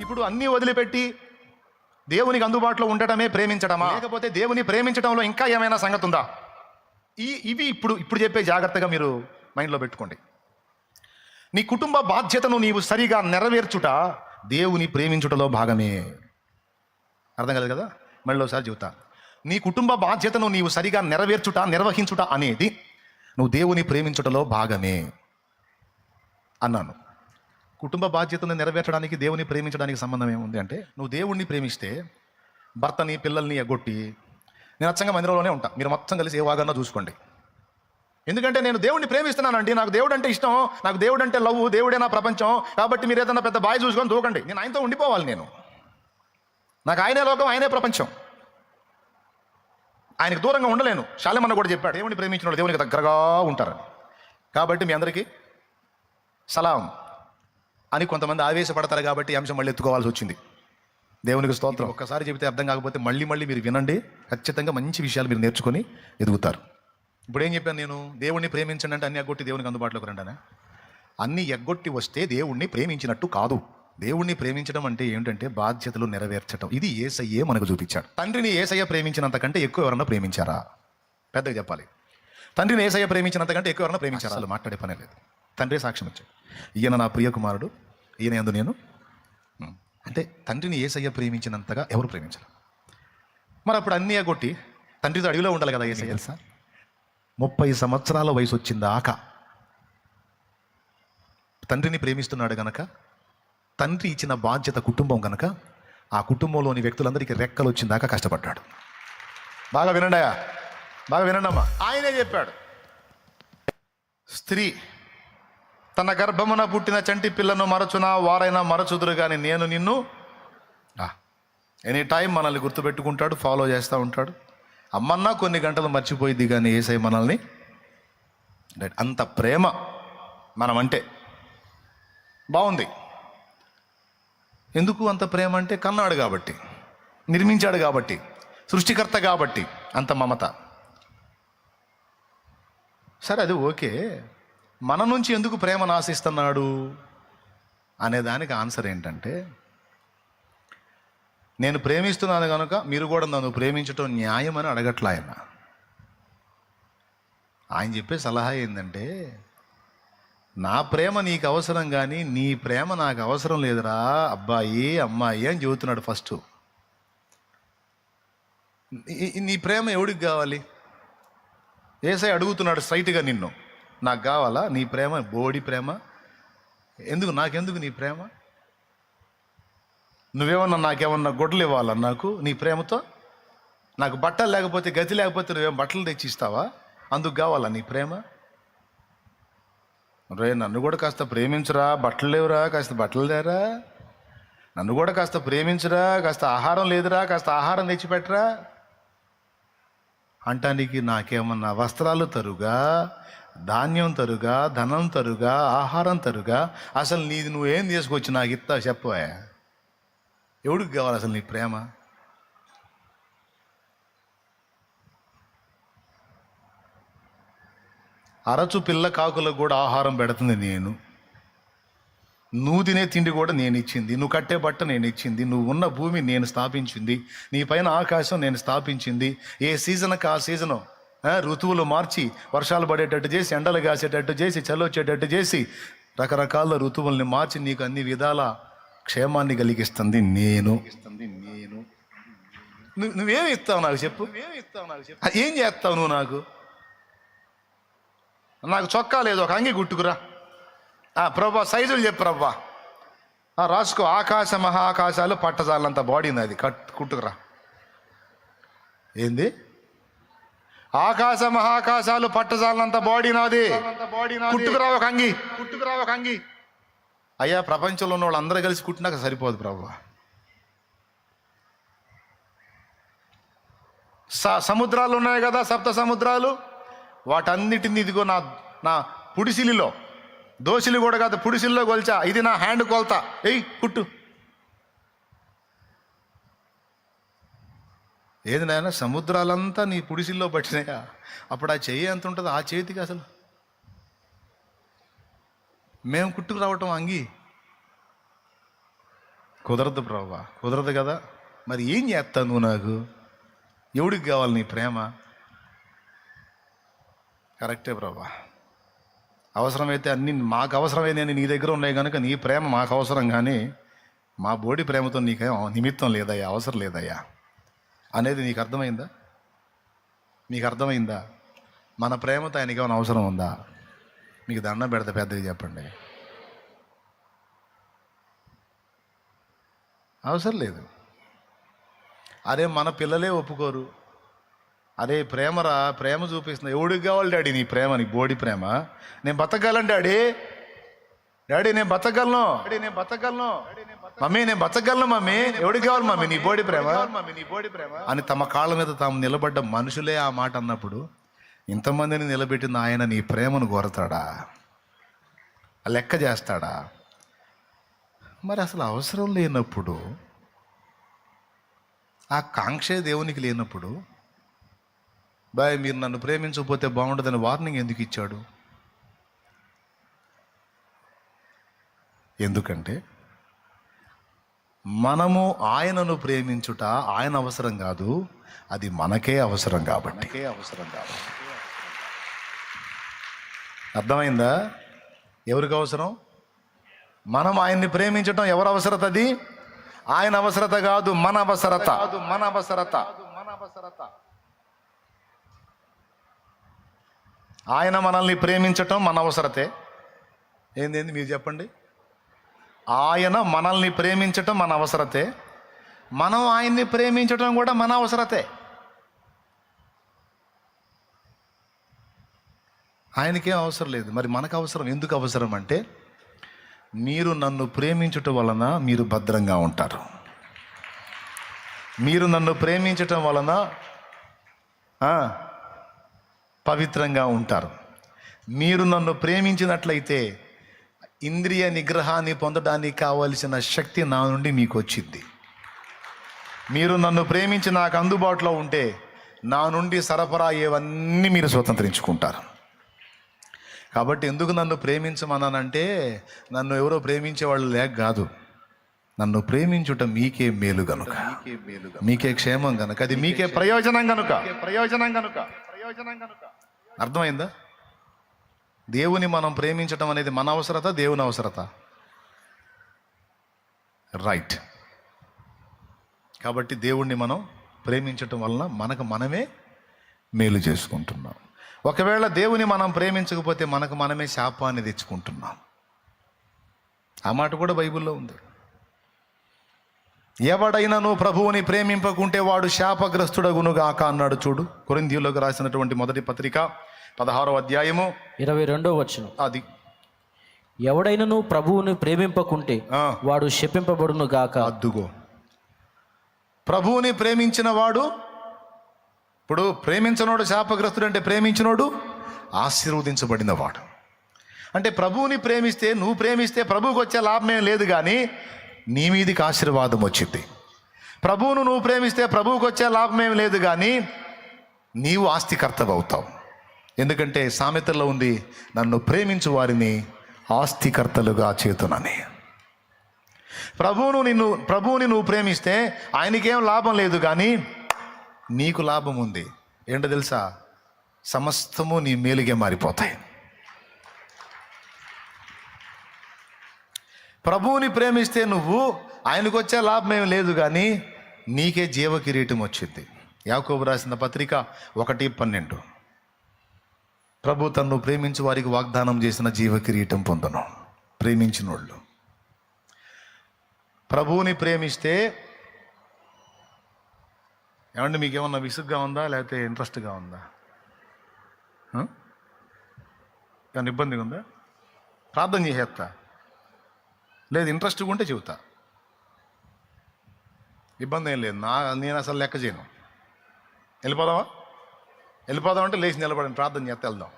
ఇప్పుడు అన్నీ వదిలిపెట్టి దేవునికి అందుబాటులో ఉండటమే ప్రేమించడమా, లేకపోతే దేవుని ప్రేమించడంలో ఇంకా ఏమైనా సంగతి ఉందా? ఇవి ఇప్పుడు చెప్పే జాగ్రత్తగా మీరు మైండ్లో పెట్టుకోండి. నీ కుటుంబ బాధ్యతను నీవు సరిగా నెరవేర్చుట దేవుని ప్రేమించుటలో భాగమే. అర్థం కాదు కదా? మళ్ళీసారి చెబుతా. నీ కుటుంబ బాధ్యతను నీవు సరిగా నిర్వహించుట అనేది నువ్వు దేవుని ప్రేమించుటలో భాగమే అన్నాను. కుటుంబ బాధ్యతను నెరవేర్చడానికి దేవుని ప్రేమించడానికి సంబంధం ఏముంది అంటే, నువ్వు దేవుణ్ణి ప్రేమిస్తే భర్తని పిల్లల్ని ఎగ్గొట్టి, నేను అచ్చంగా మందిరంలోనే ఉంటా, మీరు మొత్తం కలిసి ఏ వాగన్నా చూసుకోండి. ఎందుకంటే నేను దేవుడిని ప్రేమిస్తున్నానండి, నాకు దేవుడు అంటే ఇష్టం, నాకు దేవుడు అంటే లవ్, దేవుడే నా ప్రపంచం, కాబట్టి మీరు ఏదన్నా పెద్ద బాయ్ చూసుకొని దూకండి, నేను ఆయనతో ఉండిపోవాలి. నాకు ఆయనే లోకం, ఆయనే ప్రపంచం, ఆయనకు దూరంగా ఉండలేను. శాలెమన్న కూడా చెప్పాడు, దేవుడిని ప్రేమించిన వాళ్ళు దేవునికి దగ్గరగా ఉంటారు. కాబట్టి మీ అందరికీ సలాం అని కొంతమంది ఆవేశపడతారు, కాబట్టి ఈ అంశం మళ్ళీ ఎత్తుకోవాల్సి వచ్చింది. దేవునికి స్తోత్రం. ఒక్కసారి చెబితే అర్థం కాకపోతే మళ్ళీ మీరు వినండి, ఖచ్చితంగా మంచి విషయాలు మీరు నేర్చుకొని ఎదుగుతారు. ఇప్పుడు ఏం చెప్పాను నేను? దేవుణ్ణి ప్రేమించండి అంటే అన్ని ఎగ్గొట్టి దేవునికి అందుబాటులోకి రండి. అన్ని ఎగ్గొట్టి వస్తే దేవుణ్ణి ప్రేమించినట్టు కాదు. దేవుణ్ణి ప్రేమించడం అంటే ఏంటంటే బాధ్యతలు నెరవేర్చడం. ఇది యేసయ్యే మనకు చూపించాడు. తండ్రిని యేసయ్య ప్రేమించినంత కంటే ఎక్కువ ఎవరన్నా ప్రేమించారా? పెద్దగా చెప్పాలి. తండ్రిని యేసయ్య ప్రేమించినంత కంటే ఎక్కువ ఎవరన్నా ప్రేమించారా? అసలు మాట్లాడే పనే లేదు. తండ్రి సాక్ష్యం ఇచ్చాడు, ఈయన నా ప్రియ కుమారుడు, ఈయన యందు నేను. అంటే తండ్రిని యేసయ్య ప్రేమించినంతగా ఎవరు ప్రేమించారు? మరి అప్పుడు అన్నీ ఎగ్గొట్టి తండ్రితో అడవిలో ఉండాలి కదా యేసయ్య. తెలుసా, 30 సంవత్సరాల వయసు వచ్చిందాకా తండ్రిని ప్రేమిస్తున్నాడు గనక, తండ్రి ఇచ్చిన బాధ్యత కుటుంబం గనక, ఆ కుటుంబంలోని వ్యక్తులందరికీ రెక్కలు వచ్చిందాకా కష్టపడ్డాడు. బాగా వినండియా, బాగా వినండమ్మా. ఆయనే చెప్పాడు, స్త్రీ తన గర్భమున పుట్టిన చంటి పిల్లను మరచునా వారైనా మరచుదురు కానీ నేను నిన్ను. ఎనీ టైం మనల్ని గుర్తుపెట్టుకుంటాడు, ఫాలో చేస్తూ ఉంటాడు. అమ్మన్నా కొన్ని గంటలు మర్చిపోయిద్ది కానీ యేసయ్య మనల్ని, అంత ప్రేమ మనమంటే. బాగుంది. ఎందుకు అంత ప్రేమ అంటే, కన్నాడు కాబట్టి, నిర్మించాడు కాబట్టి, సృష్టికర్త కాబట్టి అంత మమత. సరే, అది ఓకే. మన నుంచి ఎందుకు ప్రేమను ఆశిస్తున్నాడు అనే దానికి ఆన్సర్ ఏంటంటే, నేను ప్రేమిస్తున్నాను కనుక మీరు కూడా నన్ను ప్రేమించటం న్యాయం అని అడగట్లా ఆయన చెప్పే సలహా ఏంటంటే, నా ప్రేమ నీకు అవసరం కానీ నీ ప్రేమ నాకు అవసరం లేదురా అబ్బాయి అమ్మాయి అని చెబుతున్నాడు. ఫస్ట్ నీ ప్రేమ ఎవడికి కావాలి? యేసయ్య అడుగుతున్నాడు స్ట్రైట్గా నిన్ను, నాకు కావాలా నీ ప్రేమ? బోడి ప్రేమ ఎందుకు? నాకెందుకు నీ ప్రేమ? నువ్వేమన్నా నాకేమన్నా గొడ్డలు ఇవ్వాలా నాకు నీ ప్రేమతో? నాకు బట్టలు లేకపోతే, గతి లేకపోతే నువ్వేం బట్టలు తెచ్చి ఇస్తావా? అందుకు కావాలా నీ ప్రేమ? రే, నన్ను కూడా కాస్త ప్రేమించురా, బట్టలు లేవురా, కాస్త బట్టలు లేరా, నన్ను కూడా కాస్త ప్రేమించురా, కాస్త ఆహారం లేదురా, కాస్త ఆహారం తెచ్చిపెట్టరా అంటానికి నాకేమన్నా వస్త్రాలు తరుగా, ధాన్యం తరుగా, ధనం తరుగా, ఆహారం తరుగా? అసలు నీది నువ్వేం తీసుకొచ్చి నాకు ఇస్తా చెప్పవా? ఎవడికి కావాలి అసలు నీ ప్రేమ? అరచు పిల్ల కాకులకు కూడా ఆహారం పెడుతుంది నేను. నువ్వు తినే తిండి కూడా నేను ఇచ్చింది, నువ్వు కట్టే బట్ట నేను ఇచ్చింది, నువ్వు ఉన్న భూమి నేను స్థాపించింది, నీ పైన ఆకాశం నేను స్థాపించింది. ఏ సీజన్కి ఆ సీజను ఋతువులు మార్చి వర్షాలు పడేటట్టు చేసి, ఎండలు కాసేటట్టు చేసి, చలి వచ్చేటట్టు చేసి, రకరకాల ఋతువుల్ని మార్చి నీకు అన్ని విధాల క్షేమాన్ని కలిగిస్తుంది నేను. నువ్వేమి ఇస్తావు నాకు చెప్పు? ఏం చేస్తావు నువ్వు నాకు? నాకు చొక్కా లేదు, ఒక అంగి కుట్టుకురా. ప్రభా సైజులు చెప్పు ప్రభా, రాసుకో. ఆకాశ మహాకాశాలు పట్టజాలంత బాడీ నాది, కుట్టుకురా. ఏంది? ఆకాశ మహాకాశాలు పట్టజాలంత బాడీ నాది, కుట్టుకురా ఒక అంగి, కుట్టుకురా ఒక అంగి. అయ్యా, ప్రపంచంలో ఉన్న వాళ్ళు అందరూ కలిసి కుట్టినాక సరిపోదు ప్రభా. సముద్రాలు ఉన్నాయి కదా, 7 సముద్రాలు, వాటన్నిటిని ఇదిగో నా పుడిసిలిలో, దోసిలి కూడా కాదు, పుడిసిల్లో కొల్చా. ఇది నా హ్యాండ్ కొలత, ఎయ్ కుట్టు. ఏది నాయన, సముద్రాలంతా నీ పుడిసిల్లో పట్టినాయా? అప్పుడు ఆ చెయ్యి ఎంత ఉంటుందో ఆ చేతికి? అసలు మేము కుట్టుకు రావటం అంగి. కుదరదు ప్రభా, కుదరదు కదా. మరి ఏం చేస్తావు నువ్వు? నాకు ఎవడికి కావాలి నీ ప్రేమ? కరెక్టే ప్రభా, అవసరమైతే అన్ని మాకు అవసరమైనవి నీ దగ్గర ఉన్నాయి కనుక నీ ప్రేమ మాకు అవసరం, కానీ మా బోడి ప్రేమతో నీకేం నిమిత్తం లేదయ్యా, అవసరం లేదయ్యా అనేది నీకు అర్థమైందా? మీకు అర్థమైందా? మన ప్రేమతో ఆయనకి ఏమైనా అవసరం ఉందా? మీకు దండం పెడతా పెద్దగా చెప్పండి. అవసరం లేదు. అరే మన పిల్లలే ఒప్పుకోరు. అరే ప్రేమరా, ప్రేమ చూపిస్తున్నా. ఎవడికి కావాలి డాడీ నీ ప్రేమ? నీ బోడి ప్రేమ? నేను బతకగలను డాడీ, డాడీ నేను బతకగలను, డాడీ నేను బతకగలను, మమ్మీ నేను బతకగలను మమ్మీ. ఎవడికి కావాలి మమ్మీ నీ బోడి ప్రేమ? నీ బోడి ప్రేమ అని తమ కాళ్ళ మీద తాము నిలబడ్డ మనుషులే ఆ మాట అన్నప్పుడు ఇంతమందిని నిలబెట్టిన ఆయన నీ ప్రేమను కోరతాడా? లెక్క చేస్తాడా? మరి అసలు అవసరం లేనప్పుడు, ఆ కాంక్షే దేవునికి లేనప్పుడు, బాయ్ మీరు నన్ను ప్రేమించకపోతే బాగుంటుందని వార్నింగ్ ఎందుకు ఇచ్చాడు? ఎందుకంటే మనము ఆయనను ప్రేమించుట ఆయన అవసరం కాదు, అది మనకే అవసరం కాబట్టి. అర్థమైందా? ఎవరికి అవసరం? మనం ఆయన్ని ప్రేమించటం ఎవరి అవసరత? అది ఆయన అవసరత కాదు, మన అవసరత. ఆయన మనల్ని ప్రేమించటం మన అవసరతే. ఏంది మీరు చెప్పండి? ఆయన మనల్ని ప్రేమించటం మన అవసరతే, మనం ఆయన్ని ప్రేమించటం కూడా మన అవసరతే. ఆయనకేం అవసరం లేదు, మరి మనకు అవసరం. ఎందుకు అవసరం అంటే, మీరు నన్ను ప్రేమించటం వలన మీరు భద్రంగా ఉంటారు. మీరు నన్ను ప్రేమించటం వలన పవిత్రంగా ఉంటారు. మీరు నన్ను ప్రేమించినట్లయితే ఇంద్రియ నిగ్రహాన్ని పొందడానికి కావలసిన శక్తి నా నుండి మీకు వచ్చింది. మీరు నన్ను ప్రేమించి నాకు అందుబాటులో ఉంటే నా నుండి సరఫరా అయ్యేవన్నీ మీరు స్వతంత్రించుకుంటారు. కాబట్టి ఎందుకు నన్ను ప్రేమించమన్నానంటే, నన్ను ఎవరో ప్రేమించేవాళ్ళు లేక కాదు, నన్ను ప్రేమించుట మీకే మేలు గనుక, మీకే క్షేమం గనుక, అది మీకే ప్రయోజనం గనుక. అర్థమైందా? దేవుని మనం ప్రేమించటం అనేది మన అవసరత, దేవుని అవసరత. రైట్. కాబట్టి దేవుణ్ణి మనం ప్రేమించటం వలన మనకు మనమే మేలు చేసుకుంటున్నాం. ఒకవేళ దేవుని మనం ప్రేమించకపోతే మనకు మనమే శాపాన్ని తెచ్చుకుంటున్నాం. ఆ మాట కూడా బైబిల్లో ఉంది. ఎవడైనను ప్రభువుని ప్రేమింపకుంటే వాడు శాపగ్రస్తుడగునుగాక అన్నాడు. చూడు, కొరింథీయులకు రాసినటువంటి మొదటి పత్రిక 16వ అధ్యాయము 22వ వచనం. అది ఎవడైనను ప్రభువుని ప్రేమింపకుంటే వాడు శపింపబడును గాక. అద్దుగో, ప్రభువుని ప్రేమించిన వాడు, ఇప్పుడు ప్రేమించినోడు శాపగ్రస్తుడు అంటే ప్రేమించినోడు ఆశీర్వదించబడిన వాడు. అంటే ప్రభువుని ప్రేమిస్తే, నువ్వు ప్రేమిస్తే ప్రభువుకి వచ్చే లాభమే లేదు, కానీ నీ మీదికి ఆశీర్వాదం వచ్చింది. ప్రభువును నువ్వు ప్రేమిస్తే ప్రభువుకి వచ్చే లాభమేం లేదు, కానీ నీవు ఆస్తికర్తవు అవుతావు. ఎందుకంటే సామెతల్లో ఉంది, నన్ను ప్రేమించు వారిని ఆస్తికర్తలుగా చేతునని. ప్రభువుని నువ్వు ప్రేమిస్తే ఆయనకేం లాభం లేదు, కానీ నీకు లాభం ఉంది. ఏంటో తెలుసా? సమస్తము నీ మేలుగే మారిపోతాయి. ప్రభువుని ప్రేమిస్తే నువ్వు, ఆయనకు వచ్చే లాభం ఏమి లేదు, కానీ నీకే జీవ కిరీటం వచ్చింది. యాకోబు రాసిన పత్రిక 1:12. ప్రభు తన్ను ప్రేమించి వారికి వాగ్దానం చేసిన జీవ కిరీటం పొందను. ప్రేమించిన వాళ్ళు ప్రభువుని ప్రేమిస్తే, ఏమంటే మీకేమన్నా విసుగ్గా ఉందా, లేకపోతే ఇంట్రెస్ట్గా ఉందా? ఏమన్నా ఇబ్బందిగా ఉందా? ప్రార్థన చేసేస్తా, లేదు ఇంట్రెస్ట్గా ఉంటే చెబుతా, ఇబ్బంది ఏం లేదు. నేను అసలు లెక్క చేయను. వెళ్ళిపోదాం అంటే లేచి నిలబడండి, ప్రార్థన చేస్తే వెళ్దాం.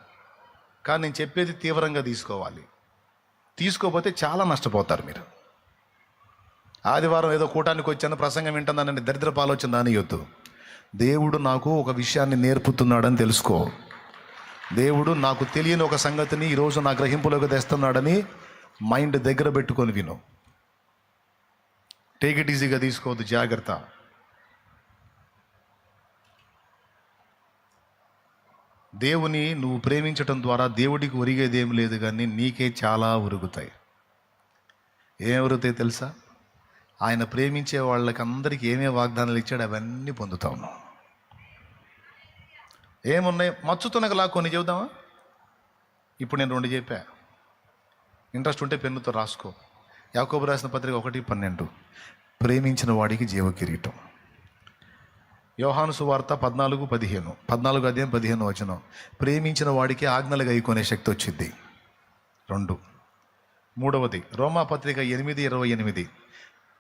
కానీ నేను చెప్పేది తీవ్రంగా తీసుకోవాలి. తీసుకోకపోతే చాలా నష్టపోతారు మీరు. ఆదివారం ఏదో కూటానికి వచ్చాను, ప్రసంగం వింటుందానని దరిద్రపు ఆలోచన దానియొద్దు. దేవుడు నాకు ఒక విషయాన్ని నేర్పుతున్నాడని తెలుసుకో. దేవుడు నాకు తెలియని ఒక సంగతిని ఈరోజు నా గ్రహింపులోకి తెస్తున్నాడని మైండ్ దగ్గర పెట్టుకొని విను. టేక్ ఇట్ ఈజీగా తీసుకోవద్దు, జాగ్రత్త. దేవుని నువ్వు ప్రేమించటం ద్వారా దేవుడికి ఒరిగేది ఏం లేదు, కానీ నీకే చాలా ఒరుగుతాయి. ఏం ఒరుగుతాయి తెలుసా? ఆయన ప్రేమించే వాళ్ళకి అందరికీ ఏమేమి వాగ్దానాలు ఇచ్చాడు అవన్నీ పొందుతాము. ఏమున్నాయి? మచ్చుతునగలా కొన్ని చెబుదామా? ఇప్పుడు నేను 2 చెప్పా. ఇంట్రెస్ట్ ఉంటే పెన్నుతో రాసుకో. యాకోబు రాసిన పత్రిక 1:12, ప్రేమించిన వాడికి జీవ కిరీటం. యోహాను సువార్త 14:15, 14:15 ప్రేమించిన వాడికి ఆజ్ఞలు గైకొనే శక్తి వచ్చింది. 2. మూడవది రోమా పత్రిక 8:28,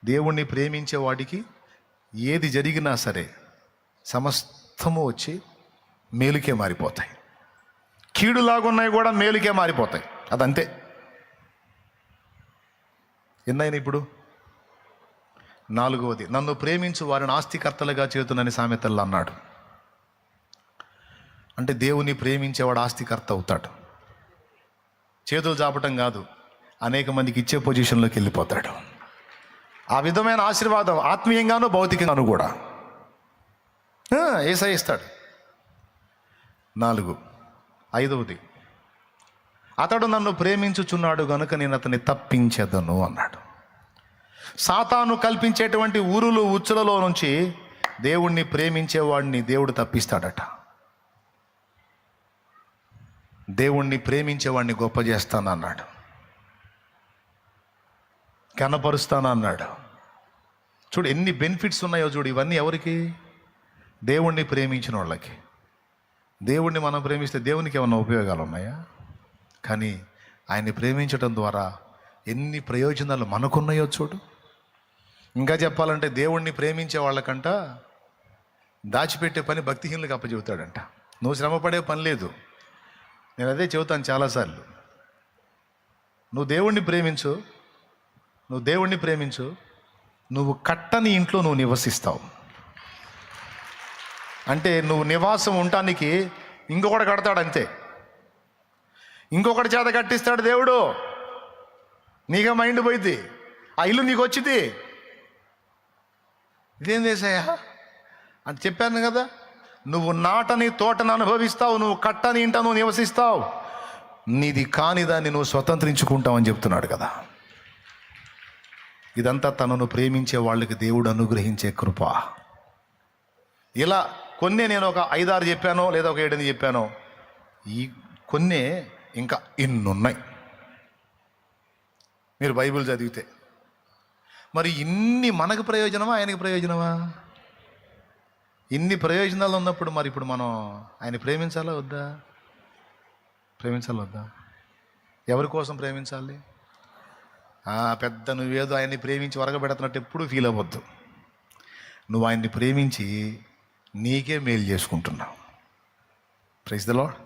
దేవుణ్ణి ప్రేమించే వాడికి ఏది జరిగినా సరే సమస్తము వచ్చి మేలుకే మారిపోతాయి. కీడులాగున్నాయి కూడా మేలుకే మారిపోతాయి. అదంతే. ఎన్నైనా ఇప్పుడు 4వది, నన్ను ప్రేమించు వారిని ఆస్తికర్తలుగా చేతునని సామెతల్లో అన్నాడు. అంటే దేవుని ప్రేమించేవాడు ఆస్తికర్త అవుతాడు. చేతులు చాపటం కాదు, అనేక మందికి ఇచ్చే పొజిషన్లోకి వెళ్ళిపోతాడు. ఆ విధమైన ఆశీర్వాదం ఆత్మీయంగాను భౌతికంగాను కూడా యేసయ్య ఇస్తాడు. 5వది, అతడు నన్ను ప్రేమించుచున్నాడు గనుక నేను అతన్ని తప్పించెదను అన్నాడు. సాతాను కల్పించేటువంటి ఊరులు ఉచ్చులలో నుంచి దేవుణ్ణి ప్రేమించేవాడిని దేవుడు తప్పిస్తాడట. దేవుణ్ణి ప్రేమించేవాడిని గొప్ప చేస్తానన్నాడు, కనపరుస్తానన్నాడు. చూడు ఎన్ని బెనిఫిట్స్ ఉన్నాయో చూడు. ఇవన్నీ ఎవరికి? దేవుణ్ణి ప్రేమించిన వాళ్ళకి. దేవుణ్ణి మనం ప్రేమిస్తే దేవునికి ఏమన్నా ఉపయోగాలు ఉన్నాయా? కానీ ఆయన్ని ప్రేమించడం ద్వారా ఎన్ని ప్రయోజనాలు మనకున్నాయో చూడు. ఇంకా చెప్పాలంటే దేవుణ్ణి ప్రేమించే వాళ్ళకంట దాచిపెట్టే పని భక్తిహీనులకు అప్పచెబుతాడంట. నువ్వు శ్రమపడే పని లేదు. నేను అదే చెబుతాను చాలాసార్లు. నువ్వు దేవుణ్ణి ప్రేమించు, నువ్వు కట్టని ఇంట్లో నువ్వు నివసిస్తావు. అంటే నువ్వు నివాసం ఉండటానికి ఇంకొకటి కడతాడు అంతే. ఇంకొకటి చేత కట్టిస్తాడు దేవుడు. నీకే మైండ్ పోయింది, ఆ ఇల్లు నీకు వచ్చింది. ఇదేం చేసాయా అని చెప్పాను కదా. నువ్వు నాటని తోటను అనుభవిస్తావు, నువ్వు కట్టని ఇంట నువ్వు నివసిస్తావు. నీది కాని దాన్ని నువ్వు స్వతంత్రించుకుంటావు అని చెప్తున్నాడు కదా. ఇదంతా తనను ప్రేమించే వాళ్ళకి దేవుడు అనుగ్రహించే కృప. ఇలా కొన్ని నేను ఒక 5-6 చెప్పానో లేదా ఒక 7 చెప్పానో, ఈ కొన్ని ఇంకా ఇన్నున్నాయి మీరు బైబిల్ చదివితే. మరి ఇన్ని మనకు ప్రయోజనమా ఆయనకి ప్రయోజనమా? ఇన్ని ప్రయోజనాలు ఉన్నప్పుడు మరి ఇప్పుడు మనం ఆయన ప్రేమించాలా వద్దా? ఎవరి కోసం ప్రేమించాలి? పెద్ద నువ్వేదో ఆయన్ని ప్రేమించి వరగబెడుతున్నట్టు ఎప్పుడు ఫీల్ అవ్వద్దు. నువ్వు ఆయన్ని ప్రేమించి నీకే మేలు చేసుకుంటున్నావు. Praise the Lord.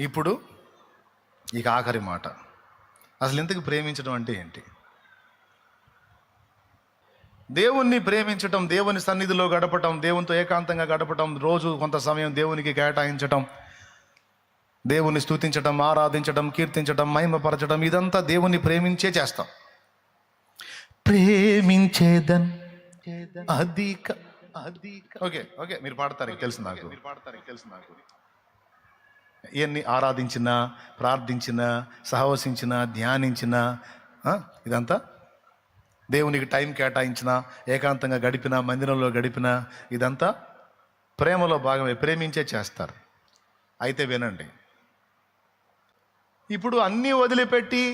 ఇప్పుడు ఇక ఆఖరి మాట, అసలు ఇంతకు ప్రేమించడం అంటే ఏంటి? దేవుణ్ణి ప్రేమించటం, దేవుని సన్నిధిలో గడపటం, దేవునితో ఏకాంతంగా గడపటం, రోజు కొంత సమయం దేవునికి కేటాయించటం, దేవుని స్తుతించటం, ఆరాధించటం, కీర్తించటం, మహిమపరచడం, ఇదంతా దేవుని ప్రేమించే చేస్తాం. ప్రేమించేదన్ అధిక ఓకే మీరు పాడతారు, తెలుసు నాకు. ఇవన్నీ ఆరాధించినా, ప్రార్థించినా, సహవసించినా, ధ్యానించినా, ఇదంతా దేవునికి టైం కేటాయించిన, ఏకాంతంగా గడిపిన, మందిరంలో గడిపిన, ఇదంతా ప్రేమలో భాగమే, ప్రేమించే చేస్తారు. అయితే వినండి, ఇప్పుడు అన్నీ వదిలిపెట్టి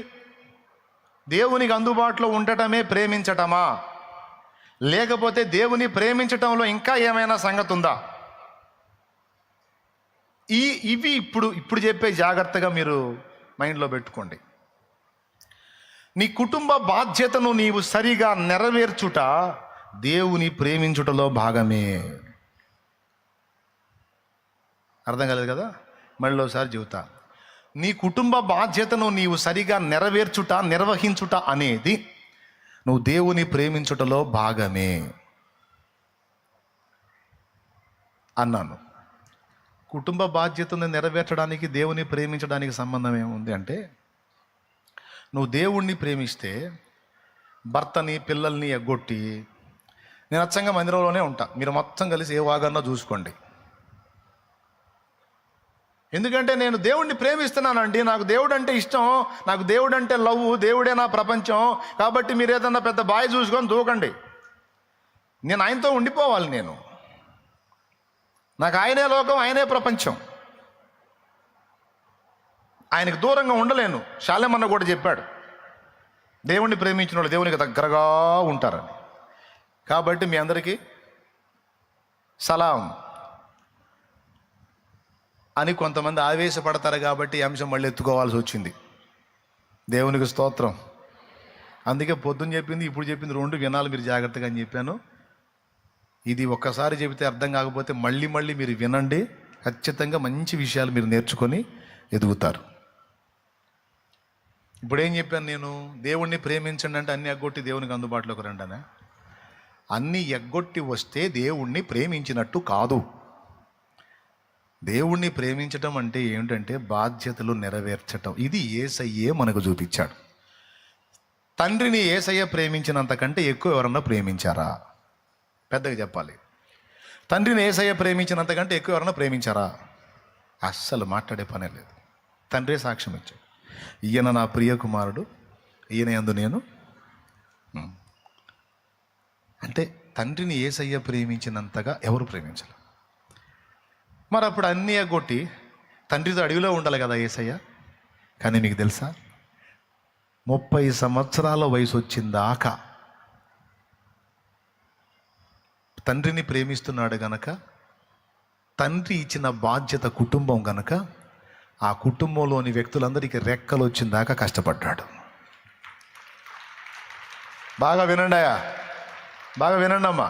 దేవునికి అందుబాటులో ఉండటమే ప్రేమించటమా, లేకపోతే దేవుని ప్రేమించటంలో ఇంకా ఏమైనా సంగతి ఉందా? ఇవి ఇప్పుడు చెప్పే జాగ్రత్తగా మీరు మైండ్లో పెట్టుకోండి. నీ కుటుంబ బాధ్యతను నీవు సరిగా నెరవేర్చుట దేవుని ప్రేమించుటలో భాగమే. అర్థం కాలేదు కదా? మళ్ళీ ఒకసారి చెబుతా. నీ కుటుంబ బాధ్యతను నీవు సరిగా నెరవేర్చుట, నిర్వహించుట అనేది నువ్వు దేవుని ప్రేమించుటలో భాగమే అన్నాను. కుటుంబ బాధ్యతను నెరవేర్చడానికి దేవుని ప్రేమించడానికి సంబంధం ఏముంది అంటే, నువ్వు దేవుణ్ణి ప్రేమిస్తే భర్తని పిల్లల్ని ఎగ్గొట్టి నేను అచ్చంగా మందిరంలోనే ఉంటా, మీరు మొత్తం కలిసి ఏ వాగన్నా చూసుకోండి. ఎందుకంటే నేను దేవుడిని ప్రేమిస్తున్నానండి, నాకు దేవుడు అంటే ఇష్టం, నాకు దేవుడు అంటే లవ్, దేవుడే నా ప్రపంచం. కాబట్టి మీరు ఏదన్నా పెద్ద బాయ్ చూసుకొని దూకండి, నేను ఆయనతో ఉండిపోవాలి. నాకు ఆయనే లోకం, ఆయనే ప్రపంచం, ఆయనకు దూరంగా ఉండలేను. శాలెమన్న కూడా చెప్పాడు, దేవుణ్ణి ప్రేమించిన వాళ్ళు దేవునికి దగ్గరగా ఉంటారని. కాబట్టి మీ అందరికీ సలాం అని కొంతమంది ఆవేశపడతారు కాబట్టి ఈ అంశం మళ్ళీ ఎత్తుకోవాల్సి వచ్చింది. దేవునికి స్తోత్రం. అందుకే పొద్దున్న చెప్పింది ఇప్పుడు చెప్పింది రెండు వినాలి మీరు జాగ్రత్తగా అని చెప్పాను. ఇది ఒక్కసారి చెబితే అర్థం కాకపోతే మళ్ళీ మళ్ళీ మీరు వినండి, ఖచ్చితంగా మంచి విషయాలు మీరు నేర్చుకొని ఎదుగుతారు. ఇప్పుడు ఏం చెప్పాను నేను? దేవుణ్ణి ప్రేమించండి అంటే అన్ని ఎగ్గొట్టి దేవునికి అందుబాటులోకి రండి. అన్ని ఎగ్గొట్టి వస్తే దేవుణ్ణి ప్రేమించినట్టు కాదు. దేవుణ్ణి ప్రేమించటం అంటే ఏమిటంటే బాధ్యతలు నెరవేర్చటం. ఇది యేసయ్యే మనకు చూపించాడు. తండ్రిని యేసయ్య ప్రేమించినంతకంటే ఎక్కువ ఎవరన్నా ప్రేమించారా? పెద్దగా చెప్పాలి. తండ్రిని యేసయ్య ప్రేమించినంతకంటే ఎక్కువ ఎవరన్నా ప్రేమించారా? అస్సలు మాట్లాడే పనే లేదు. తండ్రే సాక్ష్యం ఇచ్చాడు, ఈయన నా ప్రియ కుమారుడు, ఈయన యందు నేను. అంటే తండ్రిని యేసయ్య ప్రేమించినంతగా ఎవరు ప్రేమించరు. మరి అప్పుడు అన్నీ ఎగ్గొట్టి తండ్రితో అడవిలో ఉండాలి కదా యేసయ్య. కానీ మీకు తెలుసా, 30 సంవత్సరాల వయసు వచ్చిందాకా తండ్రిని ప్రేమిస్తున్నాడు గనక, తండ్రి ఇచ్చిన బాధ్యత కుటుంబం గనక, ఆ కుటుంబంలోని వ్యక్తులందరికీ రెక్కలు వచ్చిందాకా కష్టపడ్డాడు. బాగా వినండి అయ్యా, బాగా వినండి అమ్మా.